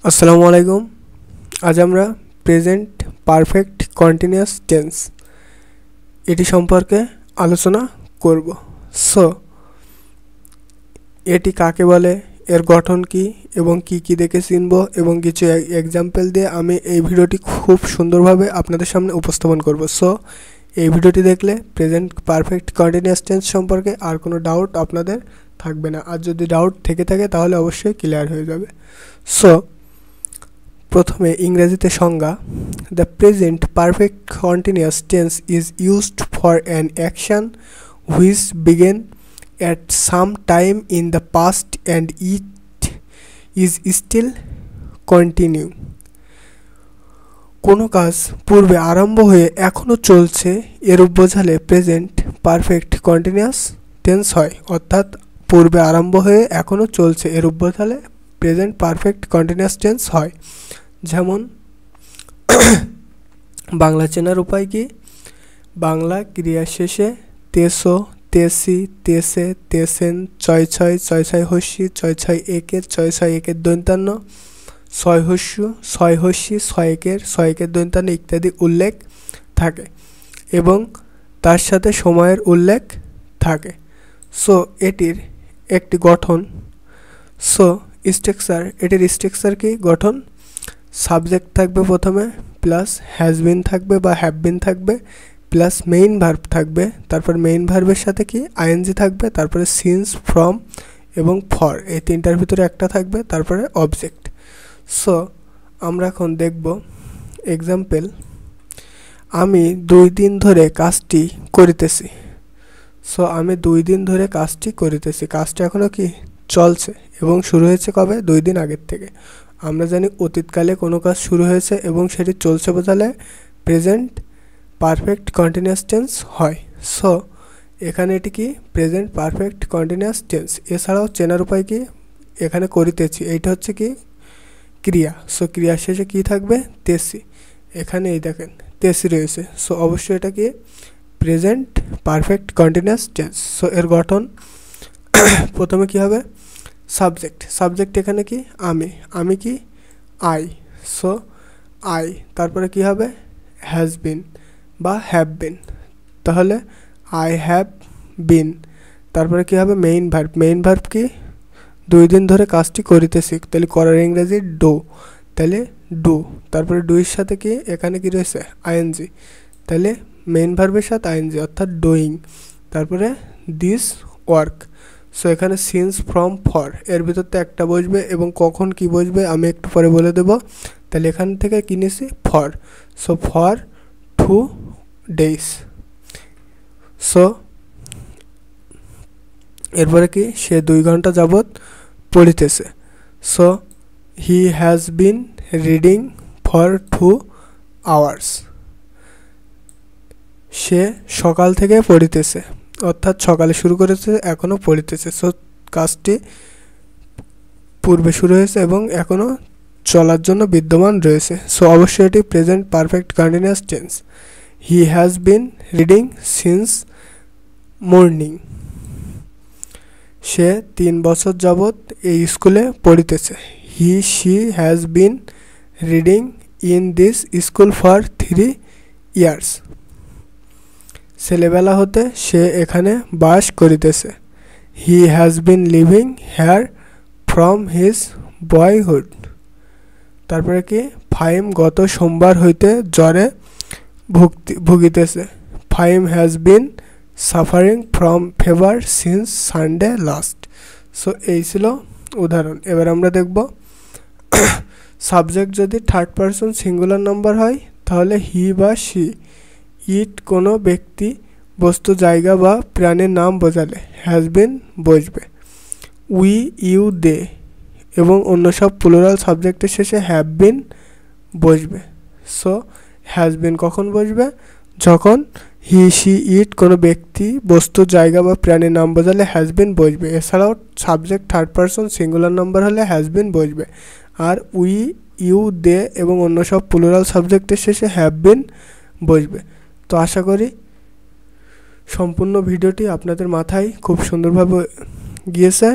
আসসালামু আলাইকুম। আজ আমরা প্রেজেন্ট পারফেক্ট কন্টিনিউয়াস টেন্স এটি সম্পর্কে আলোচনা করব। সো এটি কাকে বলে, এর গঠন কি এবং কি দেখে চিনব এবং কিছু এক্সাম্পল দিয়ে আমি এই ভিডিওটি খুব সুন্দরভাবে আপনাদের সামনে উপস্থাপন করব। সো এই ভিডিওটি দেখলে প্রেজেন্ট পারফেক্ট কন্টিনিউয়াস টেন্স সম্পর্কে আর কোনো ডাউট আপনাদের থাকবে না, আর যদি ডাউট থেকে থাকে তাহলে অবশ্যই ক্লিয়ার হয়ে যাবে। সো প্রথমে ইংরেজিতে সংজ্ঞা। The present perfect continuous tense is used for an action which begin at some time in the past and it is still continue। কোনো কাজ পূর্বে আরম্ভ হয়ে এখনও চলছে এরূপ বোঝালে প্রেজেন্ট পারফেক্ট কন্টিনিউয়াস টেন্স হয়, অর্থাৎ পূর্বে আরম্ভ হয়ে এখনও চলছে এরূপ বোঝালে প্রেজেন্ট পারফেক্ট কন্টিনিউয়াস টেন্স হয়। যেমন বাংলা চেনার উপায় কি? বাংলা ক্রিয়া শেষে তেসো, তেসি, তেসে, তেসেন, ছয় ছয়, ছয় ছয় হস্যি, ছয় ছয় একের, ছয় ছয় একের দন্তান্ন, ছয় হস্য, ছয় হস্যি, ছয় একের দন্তান্ন ইত্যাদি উল্লেখ থাকে এবং তার সাথে সময়ের উল্লেখ থাকে। সো এটির একটি গঠন, সো স্ট্রাকচার, এটির স্ট্রাকচার কি? গঠন সাবজেক্ট থাকবে প্রথমে, প্লাস হ্যাজ বিন থাকবে বা হ্যাভ বিন থাকবে, প্লাস মেইন ভার্ব থাকবে, তারপর মেইন ভার্বের সাথে কি আইএনজি থাকবে, তারপরে সিন্স, ফ্রম এবং ফর, এই তিনটার ভিতরে একটা থাকবে, তারপরে অবজেক্ট। সো আমরা এখন দেখব এক্সাম্পল। আমি 2 দিন ধরে কাজটি করিতেছি। সো আমি 2 দিন ধরে কাজটি করিতেছি, কাজটা এখনও কি চলছে এবং শুরু হয়েছে কবে? 2 দিন আগের থেকে। আমরা জানি অতীতকালে কোনো কাজ শুরু হয়েছে এবং সেটি চলছে বোঝালে প্রেজেন্ট পারফেক্ট কন্টিনিউয়াস টেন্স হয়। সো এখানে এটি কি? Present perfect continuous tense. এছাড়াও চেনার উপায় কি? এখানে করিতেছি, এইটা হচ্ছে কি ক্রিয়া। সো ক্রিয়ার শেষে কি থাকবে? তেসি। এখানে এই দেখেন তেসি রয়েছে। সো অবশ্যই এটা কি present perfect continuous tense. So এর গঠন প্রথমে কি হবে? সাবজেক্ট। সাবজেক্ট এখানে কি? আমি কি? আই। সো আই, তারপরে কি হবে? হ্যাজ বিন বা হ্যাভ বিন, তাহলে আই হ্যাভ বিন। তারপরে কি হবে? Main verb. মেইন ভার্ব কি? 2 দিন ধরে কাজটি করিতেছি, তাহলে করার ইংরেজি ডু, তাহলে ডু। তারপরে ডুইয়ের সাথে কি এখানে কি রয়েছে? আইএনজি, তাহলে মেইন ভার্বের সাথে আইএনজি অর্থাৎ ডুইং। তারপরে দিস ওয়ার্ক। সো এখানে সিন্স, ফ্রম, ফর, এর ভিতরতে একটা বসবে এবং কখন কি বসবে আমি একটু পরে বলে দেব। তাহলে এখান থেকে কি নিয়েছি? For. So for 2 days। So এরপরে কি? সে 2 ঘন্টা যাবৎ পড়িতেছে। So he has been reading for 2 hours। সে সকাল থেকে পড়িতেছে, অর্থাৎ সকালে শুরু করেছে, এখনও পড়িতেছে। সো কাজটি পূর্বে শুরু হয়েছে এবং এখনও চলার জন্য বিদ্যমান রয়েছে। সো অবশ্যই এটি present perfect continuous tense. He has been reading since morning. সে 3 বছর যাবৎ এই স্কুলে পড়িতেছে। She has been reading in this school for 3 years। ছেলেবেলা হতে সে এখানে বাস করিতেছে। He has been living here from his boyhood. তারপরে কি? ফাইম গত সোমবার হইতে জ্বরে ভুগিতেছে। Fahim has been suffering from fever since Sunday last. So এই ছিল উদাহরণ। এবার আমরা দেখব সাবজেক্ট যদি থার্ড পারসন সিঙ্গুলার নাম্বার হয় তাহলে হি বা শি। ইট কোনো ব্যক্তি, বস্তু, জায়গা বা প্রাণীর নাম বোঝালে হ্যাজ বিন বসবে। উই, ইউ, দে এবং অন্য সব প্লুরাল সাবজেক্টের শেষে হ্যাভ বিন বসবে। সো হ্যাজ বিন কখন বসবে? যখন হি, শি, ইট কোনো ব্যক্তি, বস্তু, জায়গা বা প্রাণীর নাম বোঝালে হ্যাজ বিন বসবে। এছাড়াও subject third person singular number হলে হ্যাজ বিন বসবে। আর উই, ইউ, দে এবং অন্য সব প্লুরাল সাবজেক্টের শেষে হ্যাভ বিন বসবে। তো আশা করি সম্পূর্ণ ভিডিওটি আপনাদের মাথায় খুব সুন্দরভাবে গিয়েছে।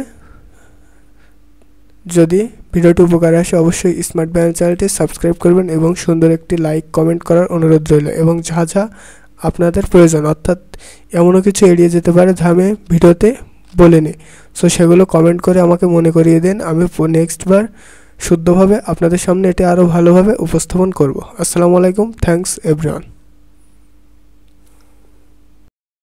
যদি ভিডিওটি উপকারে আসে অবশ্যই স্মার্ট ব্যায়াম চ্যানেলটি সাবস্ক্রাইব করবেন এবং সুন্দর একটি লাইক কমেন্ট করার অনুরোধ রইল এবং যা যা আপনাদের প্রয়োজন অর্থাৎ এমনও কিছু এড়িয়ে যেতে পারে যা আমি ভিডিওতে বলিনি, সো সেগুলো কমেন্ট করে আমাকে মনে করিয়ে দেন। আমি নেক্সট বার শুদ্ধভাবে আপনাদের সামনে এটি আরও ভালোভাবে উপস্থাপন করব। আসসালামু আলাইকুম, থ্যাঙ্কস এভরিওয়ান।